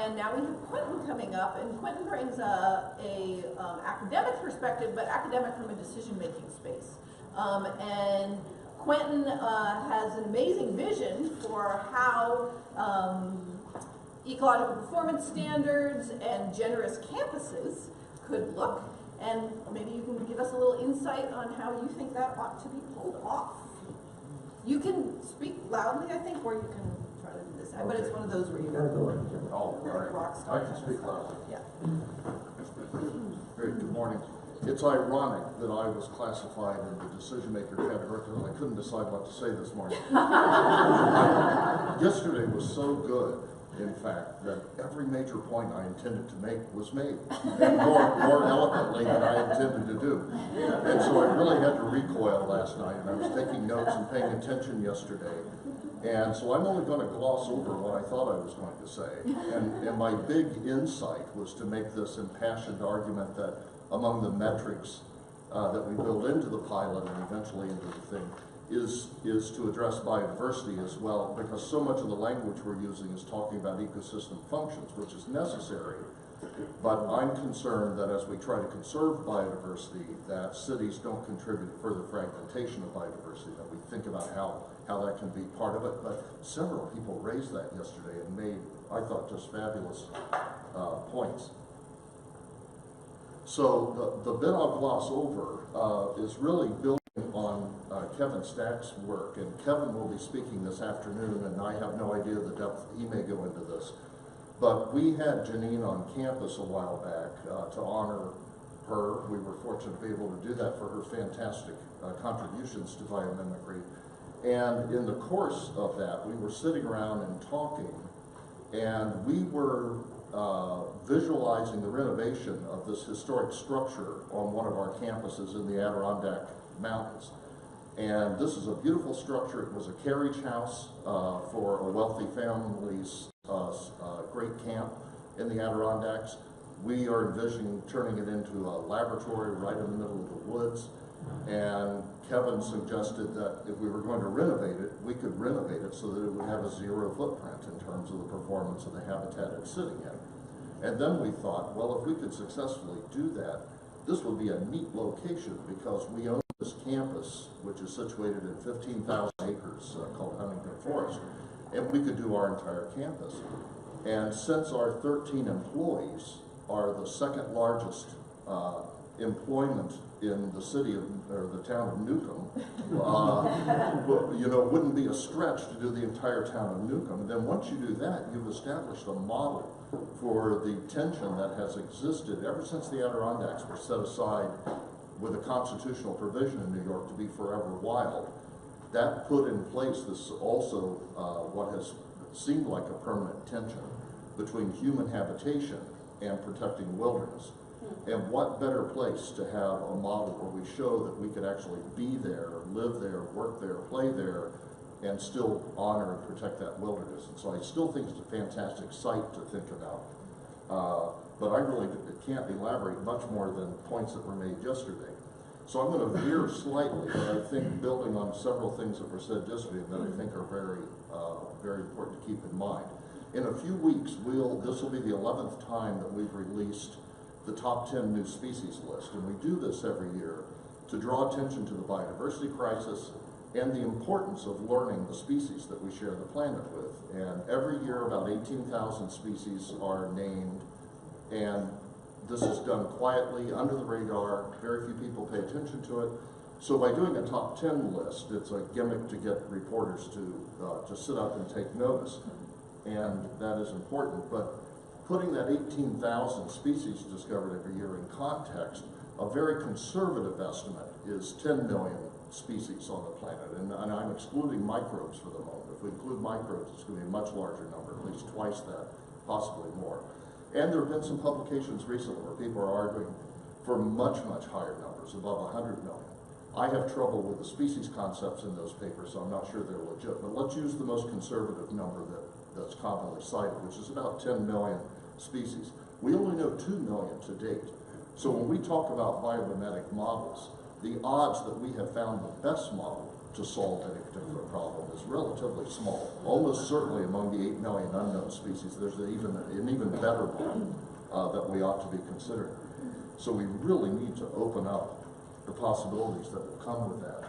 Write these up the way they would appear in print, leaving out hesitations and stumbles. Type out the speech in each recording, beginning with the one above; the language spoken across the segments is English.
and now we have Quentin coming up, and Quentin brings a academic perspective, but academic from a decision-making space. And Quentin has an amazing vision for how ecological performance standards and generous campuses could look, and maybe you can give us a little insight on how you think that ought to be pulled off. You can speak loudly, I think, or you can try to do this, but it's one of those where you rock star. I can speak loudly. Yeah. Great, good morning. It's ironic that I was classified in the decision maker category because I couldn't decide what to say this morning. Yesterday was so good, in fact, that every major point I intended to make was made, more eloquently than I intended to do. And so I really had to recoil last night, and I was taking notes and paying attention yesterday. And so I'm only going to gloss over what I thought I was going to say. And my big insight was to make this impassioned argument that among the metrics that we build into the pilot and eventually into the thing is to address biodiversity as well, because so much of the language we're using is talking about ecosystem functions, which is necessary. But I'm concerned that as we try to conserve biodiversity, that cities don't contribute to further fragmentation of biodiversity, that we think about how that can be part of it. But several people raised that yesterday and made, I thought, just fabulous points. So the bit I'll gloss over is really building on Kevin Stack's work, and Kevin will be speaking this afternoon, and I have no idea the depth he may go into this. But we had Janine on campus a while back to honor her. We were fortunate to be able to do that for her fantastic contributions to biomimicry. And in the course of that, we were sitting around and talking, and we were visualizing the renovation of this historic structure on one of our campuses in the Adirondack Mountains. And this is a beautiful structure. It was a carriage house for a wealthy family's great camp in the Adirondacks. We are envisioning turning it into a laboratory right in the middle of the woods. And Kevin suggested that if we were going to renovate it, we could renovate it so that it would have a zero footprint in terms of the performance of the habitat it's sitting in. And then we thought, well, if we could successfully do that, this would be a neat location because we own this campus, which is situated in 15,000 acres called Huntington Forest, and we could do our entire campus. And since our 13 employees are the second largest employment in the city of, or the town of Newcomb, it wouldn't be a stretch to do the entire town of Newcomb. And then once you do that, you've established a model for the tension that has existed ever since the Adirondacks were set aside with a constitutional provision in New York to be forever wild. That put in place this also what has seemed like a permanent tension between human habitation and protecting wilderness. And what better place to have a model where we show that we could actually be there, live there, work there, play there, and still honor and protect that wilderness. And so I still think it's a fantastic site to think about. But I really can't elaborate much more than points that were made yesterday. So I'm going to veer slightly, but I think building on several things that were said yesterday that I think are very, very important to keep in mind. In a few weeks, this will be the 11th time that we've released the top 10 new species list, and we do this every year to draw attention to the biodiversity crisis and the importance of learning the species that we share the planet with. And every year about 18,000 species are named, and this is done quietly, under the radar. Very few people pay attention to it. So by doing a top 10 list, it's a gimmick to get reporters to sit up and take notice, and that is important. But putting that 18,000 species discovered every year in context, a very conservative estimate is 10 million species on the planet, and I'm excluding microbes for the moment. If we include microbes, it's going to be a much larger number, at least twice that, possibly more. And there have been some publications recently where people are arguing for much, much higher numbers, above 100 million. I have trouble with the species concepts in those papers, so I'm not sure they're legit, but let's use the most conservative number that's commonly cited, which is about 10 million species. We only know 2 million to date. So when we talk about biomimetic models, the odds that we have found the best model to solve any particular problem is relatively small. Almost certainly among the 8 million unknown species, there's an even better one that we ought to be considering. So we really need to open up the possibilities that will come with that.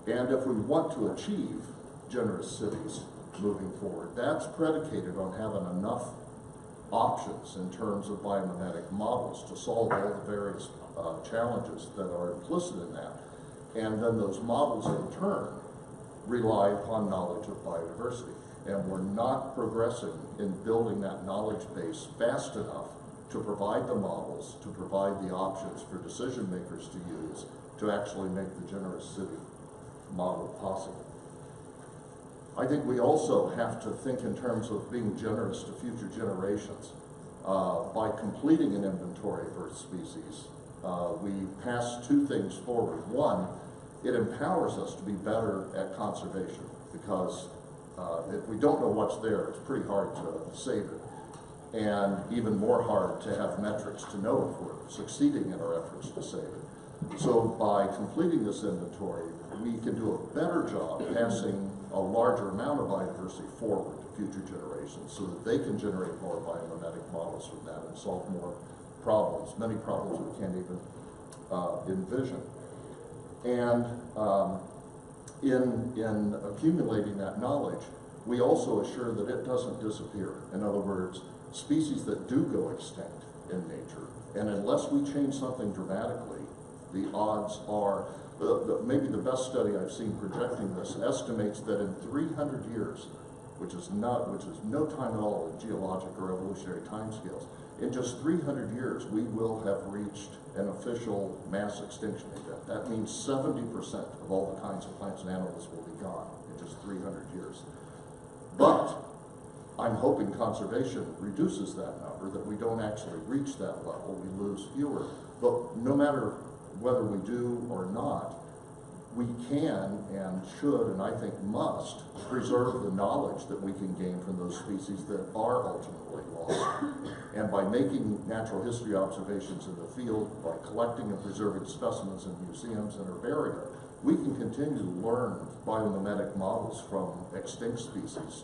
And if we want to achieve generous cities moving forward, that's predicated on having enough options in terms of biomimetic models to solve all the various challenges that are implicit in that. And then those models in turn rely upon knowledge of biodiversity. And we're not progressing in building that knowledge base fast enough to provide the models, to provide the options for decision makers to use to actually make the generous city model possible. I think we also have to think in terms of being generous to future generations. By completing an inventory of Earth species, we pass 2 things forward. One, it empowers us to be better at conservation, because if we don't know what's there, it's pretty hard to save it. And even more hard to have metrics to know if we're succeeding in our efforts to save it. So by completing this inventory, we can do a better job passing a larger amount of biodiversity forward to future generations so that they can generate more biomimetic models from that and solve more problems, many problems we can't even envision. And in accumulating that knowledge, we also assure that it doesn't disappear. In other words, species that do go extinct in nature, and unless we change something dramatically, the odds are, maybe the best study I've seen projecting this estimates that in 300 years, which is no time at all in geologic or evolutionary timescales, in just 300 years, we will have reached an official mass extinction event. That means 70% of all the kinds of plants and animals will be gone in just 300 years. But I'm hoping conservation reduces that number, that we don't actually reach that level, we lose fewer. But no matter whether we do or not, we can and should, and I think must, preserve the knowledge that we can gain from those species that are ultimately lost. And by making natural history observations in the field, by collecting and preserving specimens in museums and herbaria, we can continue to learn biomimetic models from extinct species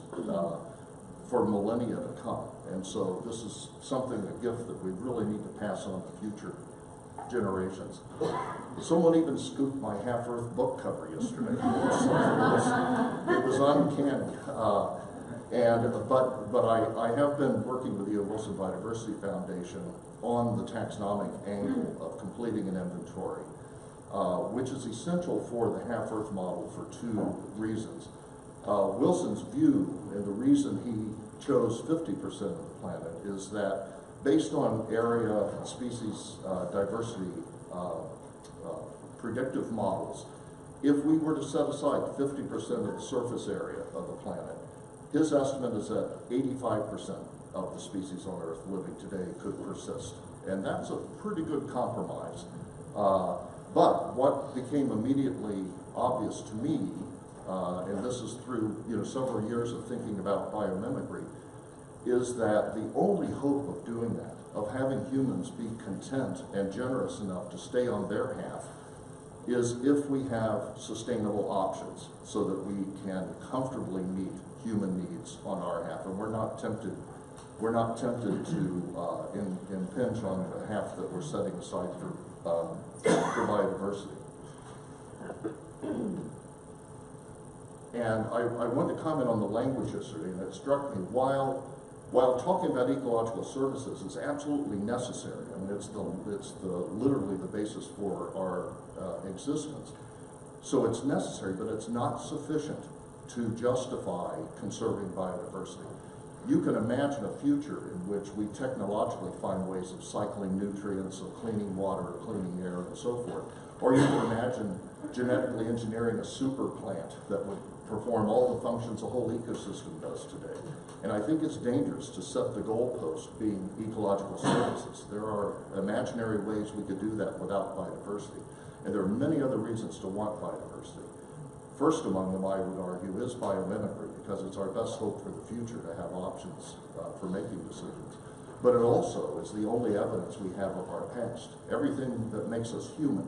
for millennia to come. And so this is something, a gift that we really need to pass on to future generations. Someone even scooped my Half-Earth book cover yesterday. It was uncanny. But I have been working with the Wilson Biodiversity Foundation on the taxonomic angle of completing an inventory, which is essential for the Half-Earth model for 2 reasons. Wilson's view, and the reason he chose 50% of the planet, is that based on area and species diversity predictive models, if we were to set aside 50% of the surface area of the planet, his estimate is that 85% of the species on Earth living today could persist. And that's a pretty good compromise. But what became immediately obvious to me, and this is through several years of thinking about biomimicry, is that the only hope of doing that, of having humans be content and generous enough to stay on their half, is if we have sustainable options so that we can comfortably meet human needs on our half. And we're not tempted to impinge on the half that we're setting aside for biodiversity. And I want to comment on the language yesterday, and it struck me, while talking about ecological services is absolutely necessary, I mean, it's literally the basis for our existence. So it's necessary, but it's not sufficient to justify conserving biodiversity. You can imagine a future in which we technologically find ways of cycling nutrients, of cleaning water, cleaning air, and so forth. Or you can imagine genetically engineering a super plant that would perform all the functions a whole ecosystem does today. And I think it's dangerous to set the goalpost being ecological services. There are imaginary ways we could do that without biodiversity. And there are many other reasons to want biodiversity. First among them, I would argue, is biomimicry, because it's our best hope for the future to have options for making decisions. But it also is the only evidence we have of our past. Everything that makes us human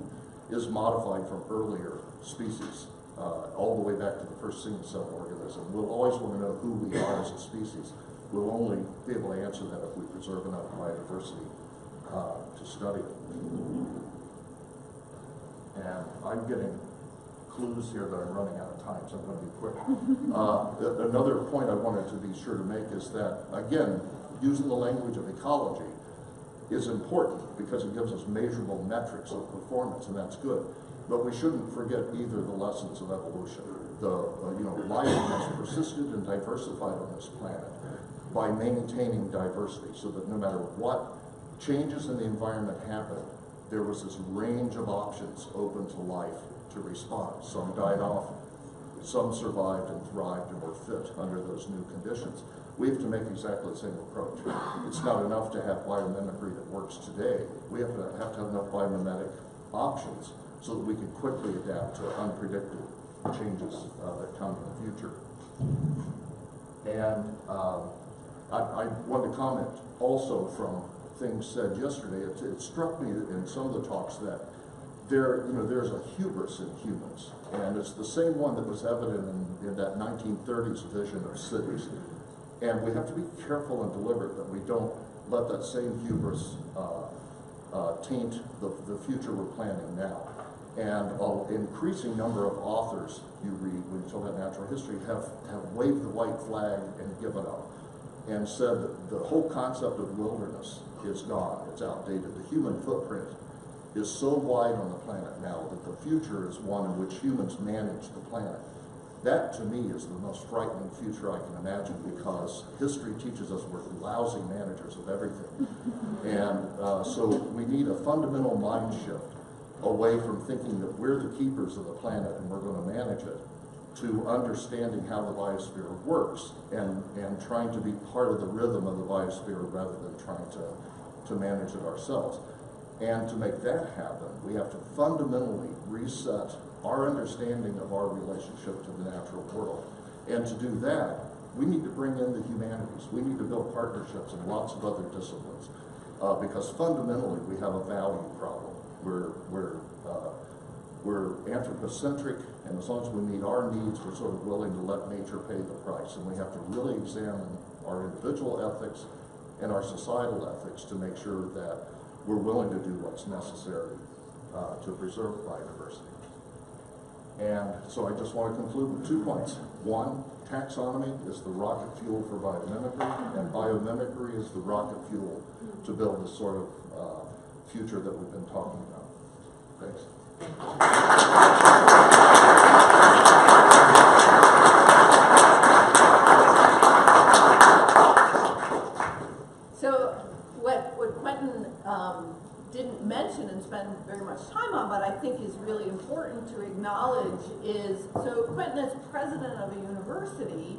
is modified from earlier species. all the way back to the first single-cell organism. We'll always want to know who we are as a species. We'll only be able to answer that if we preserve enough biodiversity to study it. And I'm getting clues here that I'm running out of time, so I'm going to be quick. Another point I wanted to be sure to make is that, again, using the language of ecology is important because it gives us measurable metrics of performance, and that's good. But we shouldn't forget either the lessons of evolution. Life has persisted and diversified on this planet by maintaining diversity, so that no matter what changes in the environment happened, there was this range of options open to life to respond. Some died off, some survived and thrived and were fit under those new conditions. We have to make exactly the same approach. It's not enough to have biomimicry that works today. We have to have enough biomimetic options so that we can quickly adapt to unpredicted changes that come in the future. And I want to comment also from things said yesterday. It struck me in some of the talks that there's a hubris in humans, and it's the same one that was evident in that 1930s vision of cities. And we have to be careful and deliberate that we don't let that same hubris taint the future we're planning now. And an increasing number of authors you read when you talk about natural history have waved the white flag and given up and said that the whole concept of wilderness is gone, it's outdated. The human footprint is so wide on the planet now that the future is one in which humans manage the planet. That, to me, is the most frightening future I can imagine, because history teaches us we're lousy managers of everything. And so we need a fundamental mind shift away from thinking that we're the keepers of the planet and we're going to manage it, to understanding how the biosphere works and trying to be part of the rhythm of the biosphere rather than trying to manage it ourselves. And to make that happen, we have to fundamentally reset our understanding of our relationship to the natural world. And to do that, we need to bring in the humanities. We need to build partnerships in lots of other disciplines, because fundamentally we have a value problem. We're anthropocentric, and as long as we meet our needs, we're sort of willing to let nature pay the price. And we have to really examine our individual ethics and our societal ethics to make sure that we're willing to do what's necessary to preserve biodiversity. And so I just want to conclude with 2 points. One, taxonomy is the rocket fuel for biomimicry, and biomimicry is the rocket fuel to build the sort of future that we've been talking about. Thanks. So what Quentin didn't mention and spend very much time on, but I think is really important to acknowledge is, so Quentin, as president of a university,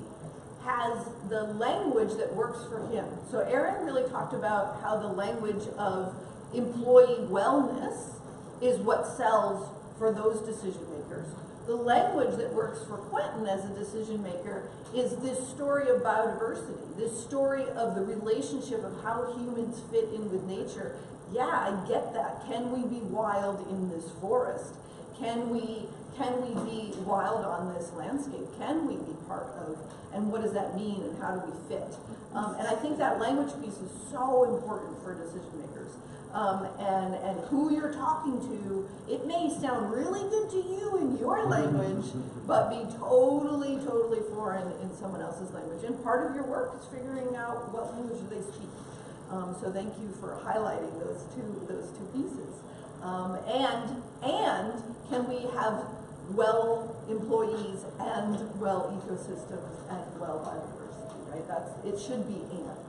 has the language that works for him. So Aaron really talked about how the language of employee wellness is what sells for those decision makers. The language that works for Quentin as a decision maker is this story of biodiversity, this story of the relationship of how humans fit in with nature. Yeah, I get that. Can we be wild in this forest? Can we be wild on this landscape? Can we be part of? And what does that mean? And how do we fit? And I think that language piece is so important for decision makers. And who you're talking to, it may sound really good to you in your language, but be totally, totally foreign in someone else's language. And part of your work is figuring out what language do they speak. So thank you for highlighting those two pieces. And can we have well employees and well ecosystems and well biodiversity, right? It should be and.